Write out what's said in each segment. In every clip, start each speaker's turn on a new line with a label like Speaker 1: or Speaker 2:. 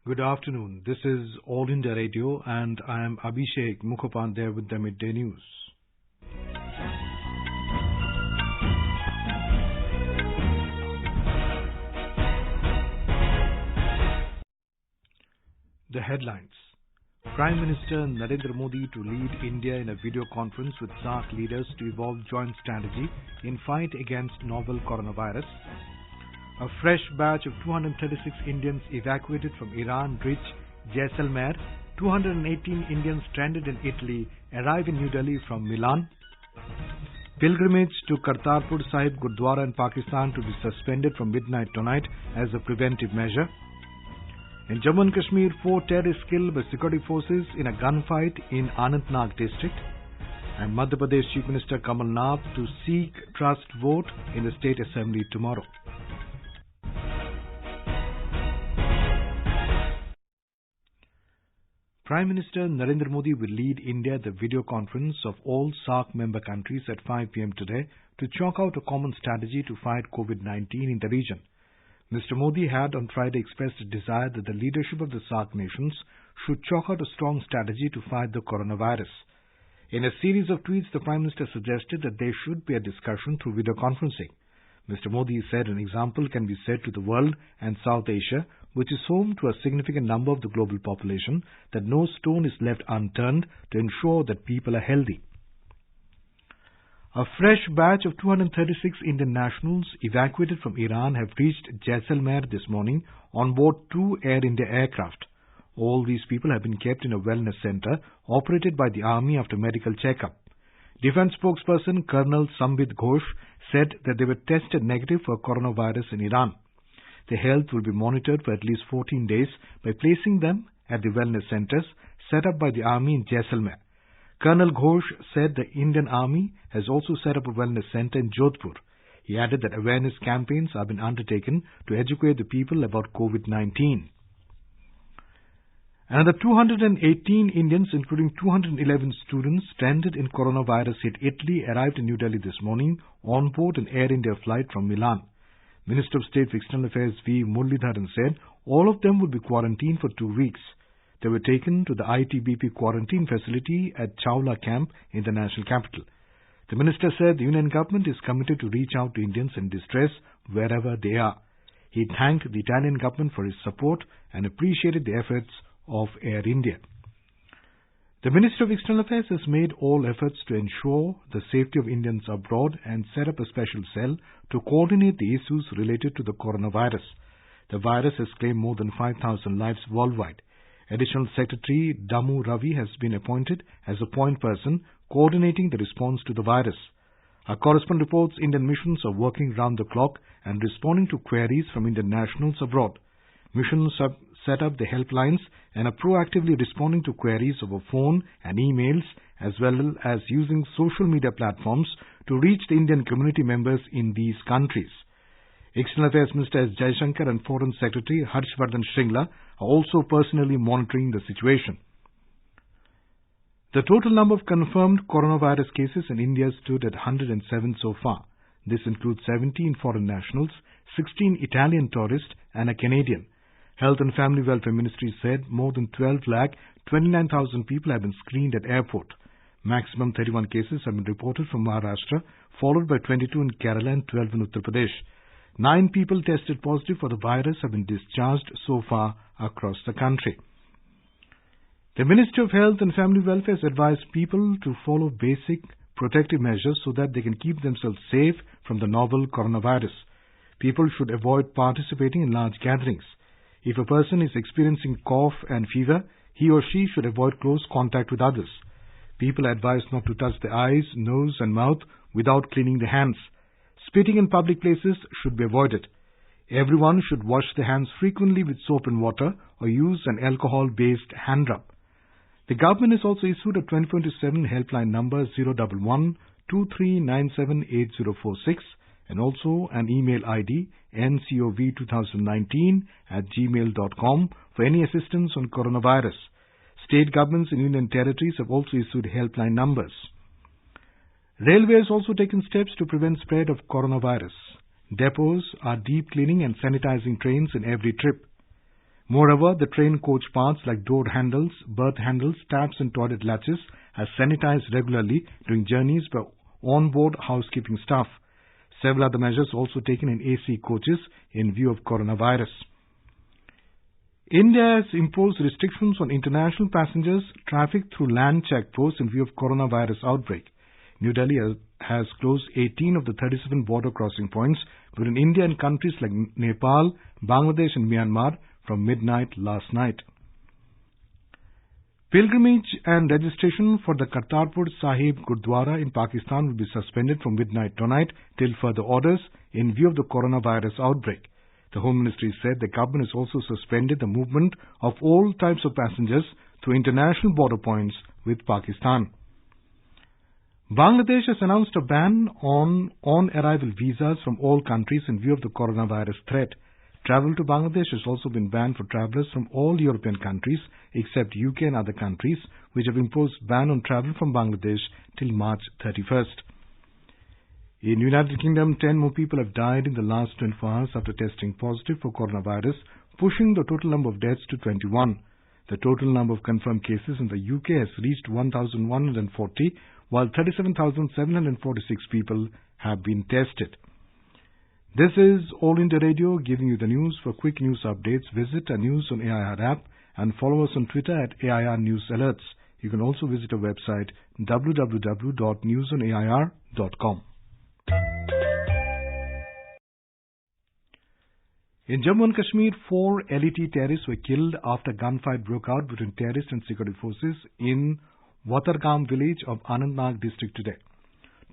Speaker 1: Good afternoon. This is All India Radio and I am Abhishek Mukhopadhyay with the Midday News. The headlines. Prime Minister Narendra Modi to lead India in a video conference with SAARC leaders to evolve joint strategy in fight against novel coronavirus. A fresh batch of 236 Indians evacuated from Iran reach Jaisalmer. 218 Indians stranded in Italy arrive in New Delhi from Milan. Pilgrimage to Kartarpur Sahib Gurudwara in Pakistan to be suspended from midnight tonight as a preventive measure. In Jammu Kashmir, 4 terrorists killed by security forces in a gunfight in Anantnag district. And Madhya Pradesh Chief Minister Kamal Nath to seek trust vote in the State Assembly tomorrow. Prime Minister Narendra Modi will lead India at the video conference of all SAARC member countries at 5 p.m. today to chalk out a common strategy to fight COVID-19 in the region. Mr. Modi had on Friday expressed a desire that the leadership of the SAARC nations should chalk out a strong strategy to fight the coronavirus. In a series of tweets, the Prime Minister suggested that there should be a discussion through video conferencing. Mr. Modi said an example can be set to the world and South Asia, which is home to a significant number of the global population, that no stone is left unturned to ensure that people are healthy. A fresh batch of 236 Indian nationals evacuated from Iran have reached Jaisalmer this morning on board 2 Air India aircraft. All these people have been kept in a wellness center operated by the army after medical checkup. Defense spokesperson Colonel Sambit Ghosh said that they were tested negative for coronavirus in Iran. Their health will be monitored for at least 14 days by placing them at the wellness centers set up by the army in Jaisalmer. Colonel Ghosh said the Indian Army has also set up a wellness center in Jodhpur. He added that awareness campaigns have been undertaken to educate the people about COVID-19. Another 218 Indians, including 211 students stranded in coronavirus-hit Italy, arrived in New Delhi this morning on board an Air India flight from Milan. Minister of State for External Affairs V. Muralidharan said all of them would be quarantined for 2 weeks. They were taken to the ITBP quarantine facility at Chawla camp in the national capital. The minister said the Union government is committed to reach out to Indians in distress wherever they are. He thanked the Italian government for its support and appreciated the efforts of Air India. The Minister of External Affairs has made all efforts to ensure the safety of Indians abroad and set up a special cell to coordinate the issues related to the coronavirus. The virus has claimed more than 5,000 lives worldwide. Additional Secretary Damu Ravi has been appointed as a point person coordinating the response to the virus. Our correspondent reports Indian missions are working round the clock and responding to queries from Indian nationals abroad. Missions have set up the helplines and are proactively responding to queries over phone and emails, as well as using social media platforms to reach the Indian community members in these countries. External Affairs Minister S. Jaisalmer and Foreign Secretary Harshvardhan Shringla are also personally monitoring the situation. The total number of confirmed coronavirus cases in India stood at 107 so far. This includes 17 foreign nationals, 16 Italian tourists and a Canadian. Health and Family Welfare Ministry said more than 12,29,000 people have been screened at airport. Maximum 31 cases have been reported from Maharashtra, followed by 22 in Kerala and 12 in Uttar Pradesh. 9 people tested positive for the virus have been discharged so far across the country. The Ministry of Health and Family Welfare has advised people to follow basic protective measures so that they can keep themselves safe from the novel coronavirus. People should avoid participating in large gatherings. If a person is experiencing cough and fever, he or she should avoid close contact with others. People are advised not to touch the eyes, nose and mouth without cleaning the hands. Spitting in public places should be avoided. Everyone should wash their hands frequently with soap and water or use an alcohol-based hand rub. The government has also issued a 24/7 helpline number 011 2397 8046 and also an email ID ncov2019@gmail.com for any assistance on coronavirus. State governments in Union territories have also issued helpline numbers. Railway has also taken steps to prevent spread of coronavirus. Depots are deep cleaning and sanitizing trains in every trip. Moreover, the train coach parts like door handles, berth handles, taps and toilet latches are sanitized regularly during journeys by on-board housekeeping staff. Several other measures also taken in AC coaches in view of coronavirus. India has imposed restrictions on international passengers traffic through land checkposts in view of coronavirus outbreak. New Delhi has closed 18 of the 37 border crossing points between India and countries like Nepal, Bangladesh and Myanmar from midnight last night. Pilgrimage and registration for the Kartarpur Sahib Gurudwara in Pakistan will be suspended from midnight tonight till further orders in view of the coronavirus outbreak. The Home Ministry said the government has also suspended the movement of all types of passengers through international border points with Pakistan. Bangladesh has announced a ban on arrival visas from all countries in view of the coronavirus threat. Travel to Bangladesh has also been banned for travellers from all European countries except UK and other countries which have imposed ban on travel from Bangladesh till March 31st. In United Kingdom, 10 more people have died in the last 24 hours after testing positive for coronavirus, pushing the total number of deaths to 21. The total number of confirmed cases in the UK has reached 1,140, while 37,746 people have been tested. This is All India Radio giving you the news. For quick news updates, visit our News on AIR app and follow us on Twitter at AIR News Alerts. You can also visit our website www.newsonair.com. In Jammu and Kashmir, 4 LET terrorists were killed after gunfight broke out between terrorists and security forces in Watargam village of Anantnag district today.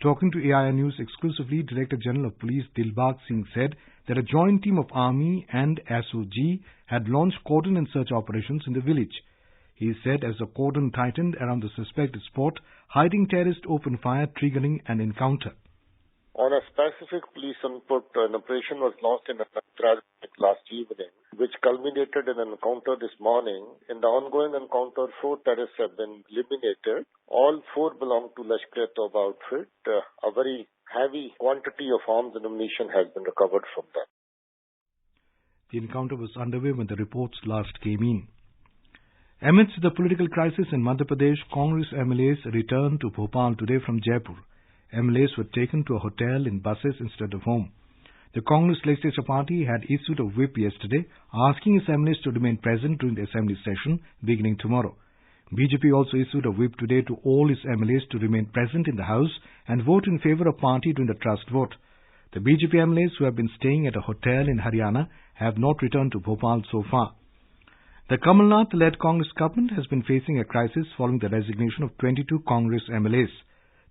Speaker 1: Talking to AIR News exclusively, Director General of Police Dilbag Singh said that a joint team of Army and SOG had launched cordon and search operations in the village. He said as the cordon tightened around the suspected spot, hiding terrorists opened fire, triggering an encounter.
Speaker 2: On a specific police input, an operation was launched in Anantnag last evening, which culminated in an encounter this morning. In the ongoing encounter, 4 terrorists have been eliminated. All 4 belong to Lashkar-e-Toba outfit. A very heavy quantity of arms and ammunition has been recovered from them.
Speaker 1: The encounter was underway when the reports last came in. Amidst the political crisis in Madhya Pradesh, Congress MLAs returned to Bhopal today from Jaipur. MLAs were taken to a hotel in buses instead of home. The Congress Legislature Party had issued a whip yesterday asking its MLAs to remain present during the assembly session beginning tomorrow. BJP also issued a whip today to all its MLAs to remain present in the House and vote in favour of party during the trust vote. The BJP MLAs who have been staying at a hotel in Haryana have not returned to Bhopal so far. The Kamal Nath-led Congress government has been facing a crisis following the resignation of 22 Congress MLAs.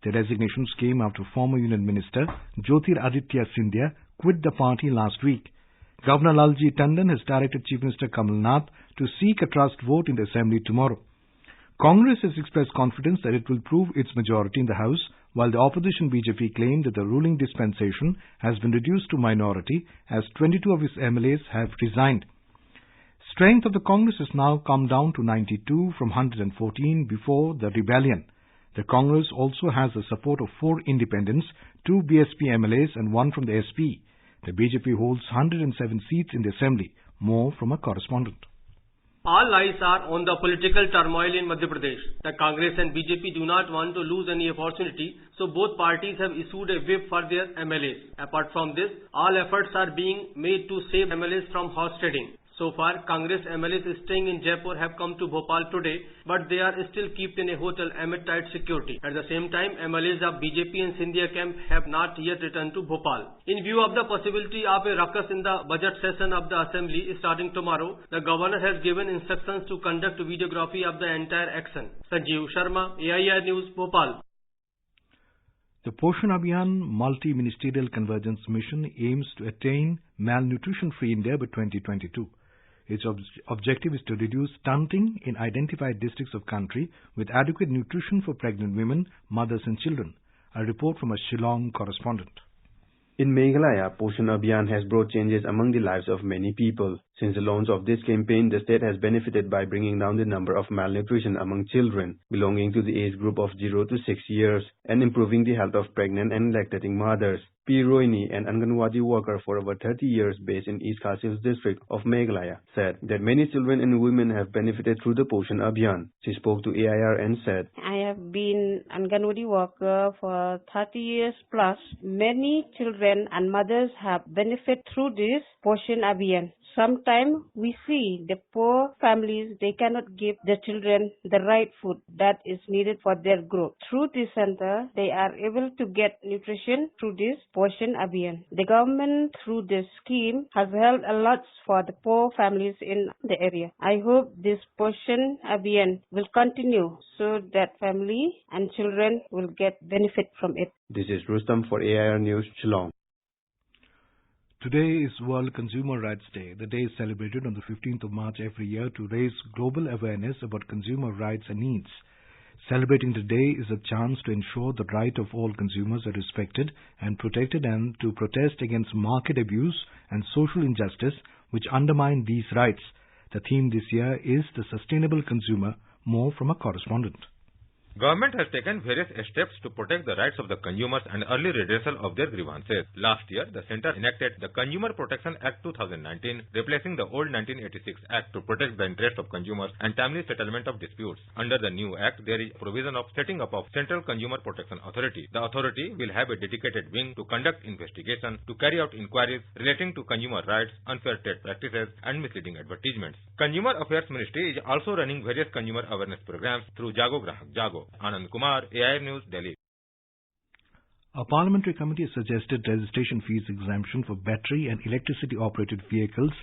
Speaker 1: The resignations came after former Union Minister Jyotiraditya Scindia quit the party last week. Governor Lalji Tandon has directed Chief Minister Kamal Nath to seek a trust vote in the Assembly tomorrow. Congress has expressed confidence that it will prove its majority in the House, while the opposition BJP claimed that the ruling dispensation has been reduced to minority as 22 of its MLAs have resigned. Strength of the Congress has now come down to 92 from 114 before the rebellion. The Congress also has the support of 4 independents, 2 BSP MLAs and 1 from the SP. The BJP holds 107 seats in the Assembly. More from a correspondent.
Speaker 3: All eyes are on the political turmoil in Madhya Pradesh. The Congress and BJP do not want to lose any opportunity, so both parties have issued a whip for their MLAs. Apart from this, all efforts are being made to save MLAs from horse trading. So far, Congress MLAs staying in Jaipur have come to Bhopal today, but they are still kept in a hotel amid tight security. At the same time, MLAs of BJP and Scindia camp have not yet returned to Bhopal. In view of the possibility of a ruckus in the budget session of the Assembly starting tomorrow, the Governor has given instructions to conduct videography of the entire action. Sanjeev Sharma, AIR News, Bhopal.
Speaker 1: The Poshan Abhiyan Multi-Ministerial Convergence Mission aims to attain malnutrition-free India by 2022. Its objective is to reduce stunting in identified districts of country with adequate nutrition for pregnant women, mothers and children. A report from a Shillong correspondent.
Speaker 4: In Meghalaya, Poshan Abhiyan has brought changes among the lives of many people. Since the launch of this campaign, the state has benefited by bringing down the number of malnutrition among children belonging to the age group of 0 to 6 years and improving the health of pregnant and lactating mothers. P. Rohini, an Anganwadi worker for over 30 years based in East Khasils district of Meghalaya, said that many children and women have benefited through the Poshan Abhiyan. She spoke to AIR and said,
Speaker 5: I have been Anganwadi worker for 30 years plus. Many children and mothers have benefited through this Poshan Abhiyan. Sometimes we see the poor families, they cannot give their children the right food that is needed for their growth. Through this center, they are able to get nutrition through this Poshan Abhiyan. The government through this scheme has helped a lot for the poor families in the area. I hope this Poshan Abhiyan will continue so that family and children will get benefit from it.
Speaker 4: This is Rustam for AIR News, Shillong.
Speaker 1: Today is World Consumer Rights Day. The day is celebrated on the 15th of March every year to raise global awareness about consumer rights and needs. Celebrating the day is a chance to ensure the right of all consumers are respected and protected and to protest against market abuse and social injustice which undermine these rights. The theme this year is the sustainable consumer. More from a correspondent.
Speaker 6: Government has taken various steps to protect the rights of the consumers and early redressal of their grievances. Last year, the Centre enacted the Consumer Protection Act 2019, replacing the old 1986 Act to protect the interests of consumers and timely settlement of disputes. Under the new Act, there is provision of setting up of Central Consumer Protection Authority. The authority will have a dedicated wing to conduct investigation, to carry out inquiries relating to consumer rights, unfair trade practices, and misleading advertisements. Consumer Affairs Ministry is also running various consumer awareness programs through Jago Grahak Jago. Anand Kumar, AIR News, Delhi.
Speaker 1: A parliamentary committee has suggested registration fees exemption for battery and electricity-operated vehicles,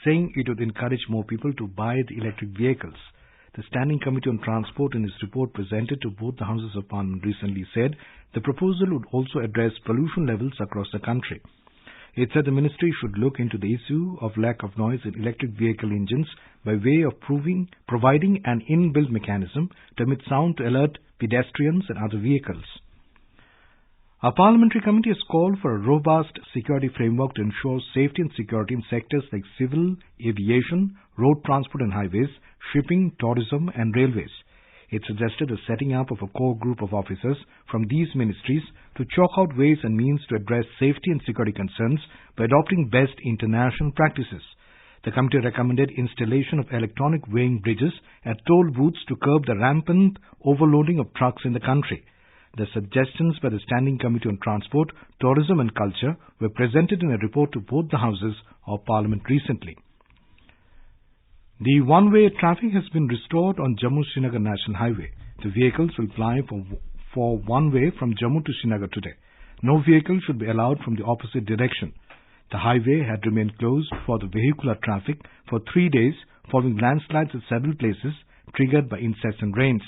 Speaker 1: saying it would encourage more people to buy the electric vehicles. The Standing Committee on Transport in its report presented to both the Houses of Parliament recently said the proposal would also address pollution levels across the country. It said the ministry should look into the issue of lack of noise in electric vehicle engines by way of providing an inbuilt mechanism to emit sound to alert pedestrians and other vehicles. A parliamentary committee has called for a robust security framework to ensure safety and security in sectors like civil, aviation, road transport and highways, shipping, tourism and railways. It suggested the setting up of a core group of officers from these ministries to chalk out ways and means to address safety and security concerns by adopting best international practices. The committee recommended installation of electronic weighing bridges at toll booths to curb the rampant overloading of trucks in the country. The suggestions by the Standing Committee on Transport, Tourism and Culture were presented in a report to both the Houses of Parliament recently. The one-way traffic has been restored on Jammu-Srinagar National Highway. The vehicles will ply for one-way from Jammu to Srinagar today. No vehicle should be allowed from the opposite direction. The highway had remained closed for the vehicular traffic for 3 days following landslides at several places triggered by incessant rains.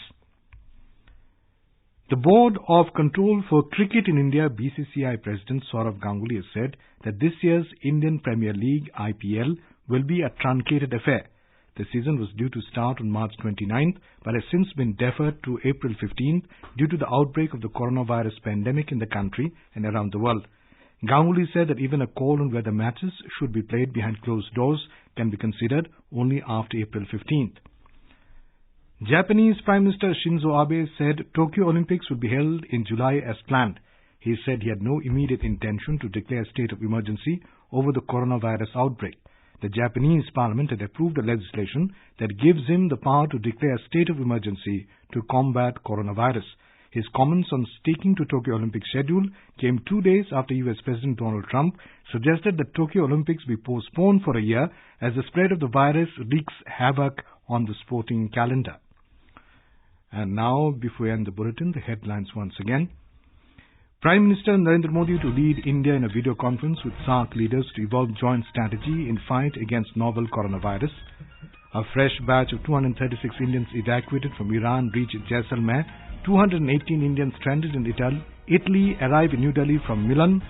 Speaker 1: The Board of Control for Cricket in India, BCCI President Saurav Ganguly has said that this year's Indian Premier League, IPL, will be a truncated affair. The season was due to start on March 29th, but has since been deferred to April 15th due to the outbreak of the coronavirus pandemic in the country and around the world. Ganguly said that even a call on whether matches should be played behind closed doors can be considered only after April 15th. Japanese Prime Minister Shinzo Abe said Tokyo Olympics would be held in July as planned. He said he had no immediate intention to declare a state of emergency over the coronavirus outbreak. The Japanese Parliament had approved a legislation that gives him the power to declare a state of emergency to combat coronavirus. His comments on sticking to Tokyo Olympics schedule came 2 days after US President Donald Trump suggested that Tokyo Olympics be postponed for a year as the spread of the virus wreaks havoc on the sporting calendar. And now, before we end the bulletin, the headlines once again. Prime Minister Narendra Modi to lead India in a video conference with SAARC leaders to evolve joint strategy in fight against novel coronavirus. A fresh batch of 236 Indians evacuated from Iran reached Jaisalmer. 218 Indians stranded in Italy arrive in New Delhi from Milan.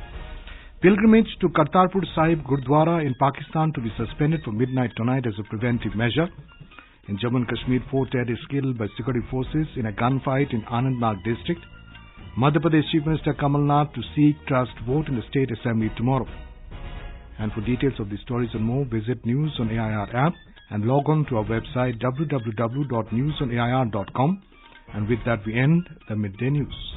Speaker 1: Pilgrimage to Kartarpur Sahib Gurudwara in Pakistan to be suspended from midnight tonight as a preventive measure. In Jammu and Kashmir, 4 terrorists killed by security forces in a gunfight in Anantnag district. Madhya Pradesh Chief Minister Kamal Nath to seek trust vote in the State Assembly tomorrow. And for details of these stories and more, visit News on AIR app and log on to our website www.newsonair.com. And with that, we end the Midday News.